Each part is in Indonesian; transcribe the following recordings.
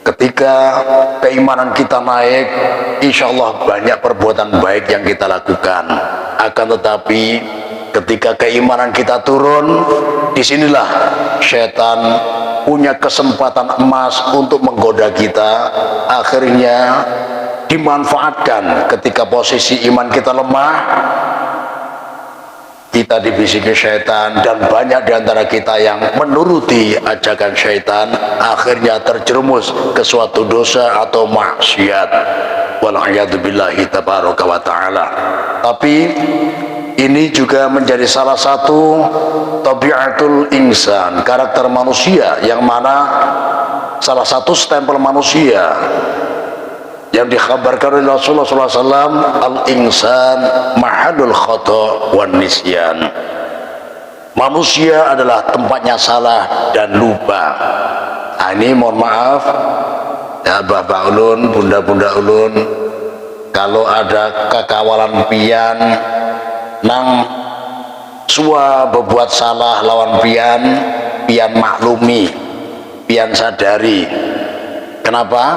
ketika keimanan kita naik, insya Allah banyak perbuatan baik yang kita lakukan. Akan tetapi ketika keimanan kita turun, disinilah setan punya kesempatan emas untuk menggoda kita. Akhirnya dimanfaatkan ketika posisi iman kita lemah, kita dibisiki syaitan, dan banyak diantara kita yang menuruti ajakan syaitan, akhirnya terjerumus ke suatu dosa atau maksiat. Wal'iyadzubillahi tabaraka wa ta'ala. Tapi ini juga menjadi salah satu tabiatul insan, karakter manusia, yang mana salah satu stempel manusia yang dikhabarkan oleh Rasulullah SAW, al-insan mahadul khata' wan nisyan. Manusia adalah tempatnya salah dan lupa. Nah, ini mohon maaf ya bapak ulun, bunda-bunda ulun, kalau ada kekawalan pian nang suwa berbuat salah lawan pian, pian maklumi, pian sadari. Kenapa?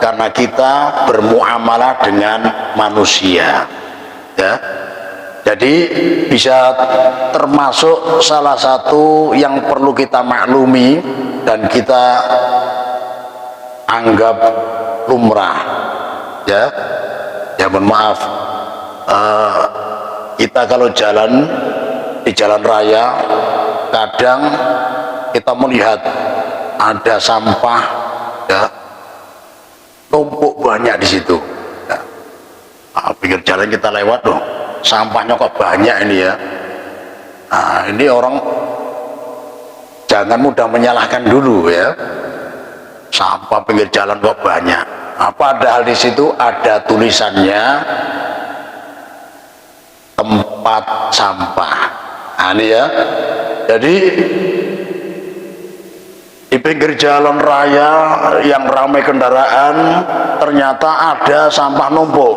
Karena kita bermuamalah dengan manusia, ya. Jadi bisa termasuk salah satu yang perlu kita maklumi dan kita anggap lumrah, ya. Ya mohon maaf, kita kalau jalan di jalan raya, kadang kita melihat ada sampah, ya, numpuk banyak di situ. Ya. Nah, pinggir jalan kita lewat loh, sampahnya kok banyak ini ya. Nah, ini orang jangan mudah menyalahkan dulu ya. Sampah pinggir jalan kok banyak. Nah, padahal di situ ada tulisannya tempat sampah. Nah, ini ya. Jadi di pinggir jalan raya yang ramai kendaraan, ternyata ada sampah numpuk.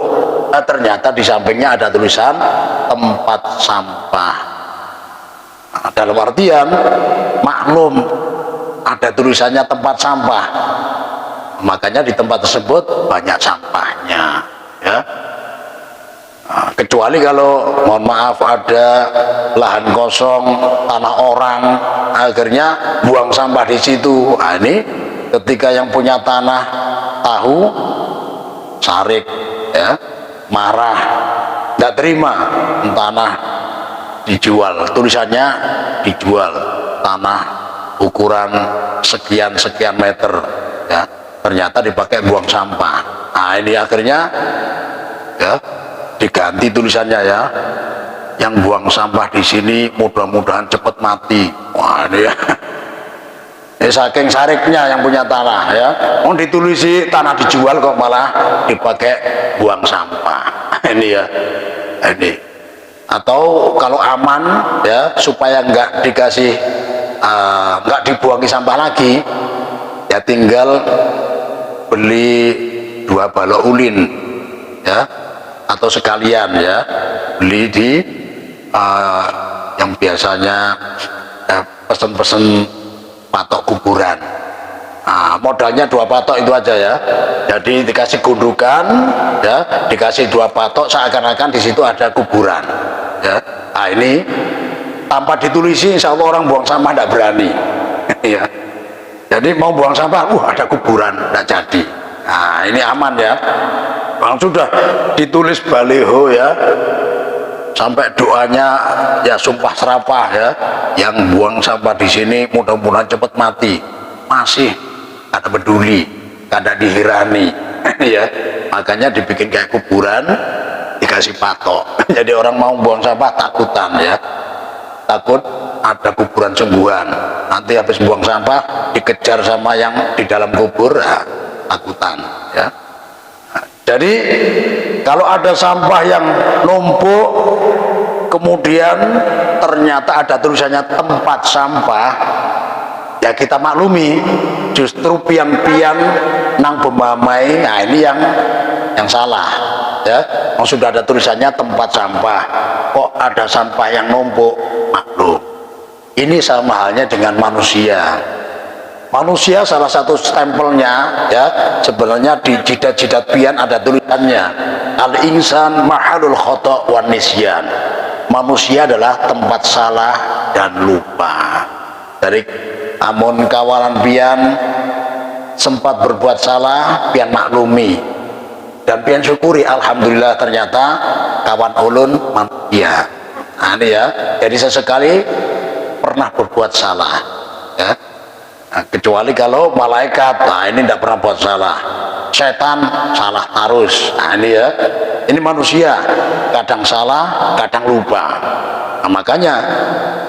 Ternyata di sampingnya ada tulisan tempat sampah. Nah, dalam artian maklum ada tulisannya tempat sampah, makanya di tempat tersebut banyak sampahnya, ya. Nah, kecuali kalau mohon maaf ada lahan kosong, tanah orang, akhirnya buang sampah di situ. Nah, ini ketika yang punya tanah tahu, sarik, ya, marah, tidak terima tanah dijual, tulisannya dijual tanah ukuran sekian meter, ya, ternyata dipakai buang sampah. Nah, ini akhirnya ya diganti tulisannya, ya, yang buang sampah di sini mudah-mudahan cepat mati. Wah, ini ya. Ini saking sariknya yang punya tanah, ya. Mau ditulisi tanah dijual kok malah dipakai buang sampah. Ini ya. Ini. Atau kalau aman ya, supaya nggak dikasih nggak dibuangi sampah lagi, ya tinggal beli 2 balok ulin, ya, atau sekalian ya beli di yang biasanya pesen-pesen patok kuburan. Nah, modalnya 2 patok itu aja ya. Jadi dikasih gundukan, ya, dikasih 2 patok, seakan-akan di situ ada kuburan, ya. Nah, ini tanpa ditulisi, insya Allah orang buang sampah tidak berani. Ya. Jadi mau buang sampah, ada kuburan, tidak jadi. Nah, ini aman ya. Bang sudah ditulis baliho ya, sampai doanya ya sumpah serapah ya, yang buang sampah di sini mudah-mudahan cepat mati. Masih ada peduli, ada dihirani. Ya, makanya dibikin kayak kuburan, dikasih patok. Jadi orang mau buang sampah takutan ya, takut ada kuburan sungguhan, nanti habis buang sampah dikejar sama yang di dalam kubur, ya, takutan ya. Jadi kalau ada sampah yang numpuk kemudian ternyata ada tulisannya tempat sampah, ya kita maklumi, justru pian-pian nang pemamai. Nah, ini yang salah ya. Oh, sudah ada tulisannya tempat sampah, kok ada sampah yang numpuk, maklum. Ini sama halnya dengan manusia. Manusia salah satu stempelnya ya, sebenarnya di jidat-jidat pian ada tulisannya al-insan mahalul khata' wan nisyan. Manusia adalah tempat salah dan lupa. Dari amun kawalan pian sempat berbuat salah, pian maklumi dan pian syukuri, alhamdulillah ternyata kawan ulun manusia. Nah, ini ya, jadi sesekali pernah berbuat salah ya. Nah, kecuali kalau malaikat, nah ini tidak pernah buat salah. Setan salah terus. Nah ini ya, ini manusia kadang salah, kadang lupa. Nah, makanya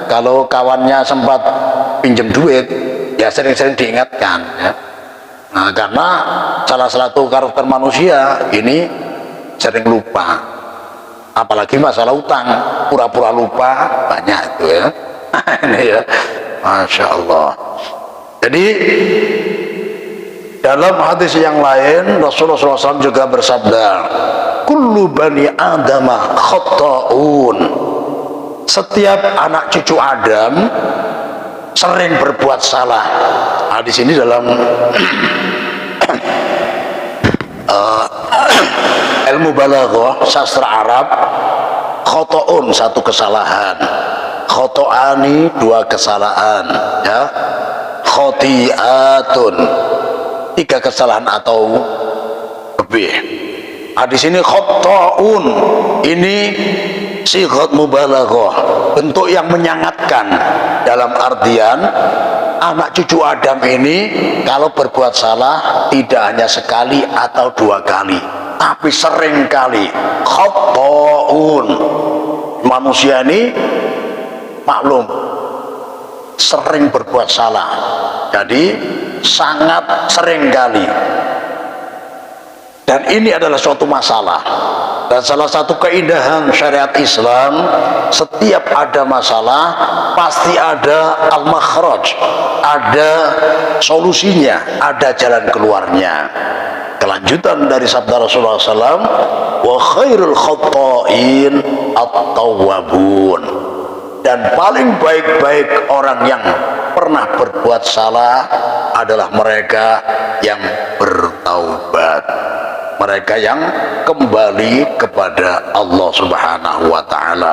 kalau kawannya sempat pinjam duit, ya sering-sering diingatkan ya. Nah, karena salah satu karakter manusia ini sering lupa. Apalagi masalah utang, pura-pura lupa banyak itu ya. Ini ya, Masya Allah. Jadi dalam hadis yang lain Rasulullah SAW juga bersabda, kullu bani adama khata'un. Setiap anak cucu Adam sering berbuat salah. Nah, di sini dalam ilmu balaghah, sastra Arab, khata'un satu kesalahan, khata'ani dua kesalahan ya, khoti'atun tiga kesalahan atau lebih. Nah, di sini khata'un ini sighat mubalaghah, bentuk yang menyangatkan, dalam artian anak cucu Adam ini kalau berbuat salah tidak hanya sekali atau dua kali, tapi sering kali. Khata'un, manusia ini maklum sering berbuat salah, jadi sangat sering kali, dan ini adalah suatu masalah. Dan salah satu keindahan syariat Islam, setiap ada masalah pasti ada al-makhraj, ada solusinya, ada jalan keluarnya. Kelanjutan dari sabda Rasulullah SAW, wa khairul khata'in at-tawwabun, dan paling baik-baik orang yang pernah berbuat salah adalah mereka yang bertaubat, mereka yang kembali kepada Allah Subhanahu wa ta'ala.